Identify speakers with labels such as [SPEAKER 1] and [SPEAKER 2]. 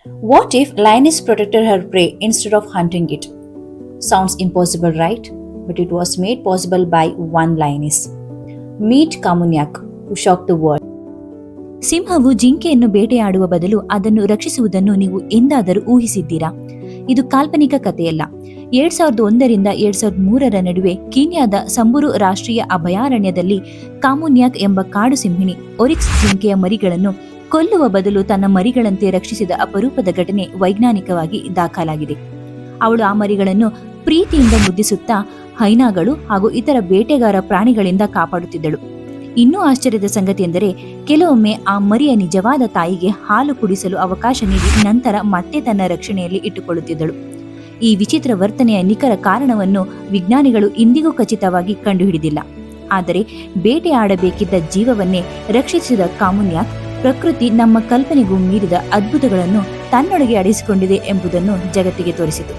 [SPEAKER 1] What if lioness protected her prey instead of hunting it? Sounds impossible, right? But it was made possible by one lioness. Meet Kamunyak, who shocked the world.
[SPEAKER 2] ಸಿಂಹವು ಜಿಂಕೆಯನ್ನು ಬೇಟೆಯಾಡುವ ಬದಲು ಅದನ್ನು ರಕ್ಷಿಸುವುದನ್ನು ನೀವು ಎಂದಾದರೂ ಊಹಿಸಿದ್ದೀರಾ? ಇದು ಕಾಲ್ಪನಿಕ ಕಥೆಯಲ್ಲ. 2001ರಿಂದ 2003ರ ನಡುವೆ ಕೀನ್ಯಾದ ಸಂಬುರು ರಾಷ್ಟ್ರೀಯ ಅಭಯಾರಣ್ಯದಲ್ಲಿ ಕಾಮುನ್ಯಾಕ್ ಎಂಬ ಕಾಡು ಸಿಂಹಿಣಿ ಒರಿಕ್ಸ್ ಜಿಂಕೆಯ ಮರಿಗಳನ್ನು ಕೊಲ್ಲುವ ಬದಲು ತನ್ನ ಮರಿಗಳಂತೆ ರಕ್ಷಿಸಿದ ಅಪರೂಪದ ಘಟನೆ ವೈಜ್ಞಾನಿಕವಾಗಿ ದಾಖಲಾಗಿದೆ. ಅವಳು ಆ ಮರಿಗಳನ್ನು ಪ್ರೀತಿಯಿಂದ ಮುದ್ದಿಸುತ್ತಾ ಹೈನಾಗಳು ಹಾಗೂ ಇತರ ಬೇಟೆಗಾರ ಪ್ರಾಣಿಗಳಿಂದ ಕಾಪಾಡುತ್ತಿದ್ದಳು. ಇನ್ನೂ ಆಶ್ಚರ್ಯದ ಸಂಗತಿ ಎಂದರೆ, ಕೆಲವೊಮ್ಮೆ ಆ ಮರಿಯ ನಿಜವಾದ ತಾಯಿಗೆ ಹಾಲು ಕುಡಿಸಲು ಅವಕಾಶ ನೀಡಿ ನಂತರ ಮತ್ತೆ ತನ್ನ ರಕ್ಷಣೆಯಲ್ಲಿ ಇಟ್ಟುಕೊಳ್ಳುತ್ತಿದ್ದಳು. ಈ ವಿಚಿತ್ರ ವರ್ತನೆಯ ನಿಖರ ಕಾರಣವನ್ನು ವಿಜ್ಞಾನಿಗಳು ಇಂದಿಗೂ ಖಚಿತವಾಗಿ ಕಂಡುಹಿಡಿದಿಲ್ಲ. ಆದರೆ ಬೇಟೆಯಾಡಬೇಕಿದ್ದ ಜೀವವನ್ನೇ ರಕ್ಷಿಸಿದ ಕಾಮುನ್ಯಾಕ್ ಪ್ರಕೃತಿ ನಮ್ಮ ಕಲ್ಪನೆಗೂ ಮೀರಿದ ಅದ್ಭುತಗಳನ್ನು ತನ್ನೊಳಗೆ ಅಡಗಿಸಿಕೊಂಡಿದೆ ಎಂಬುದನ್ನು ಜಗತ್ತಿಗೆ ತೋರಿಸಿತು.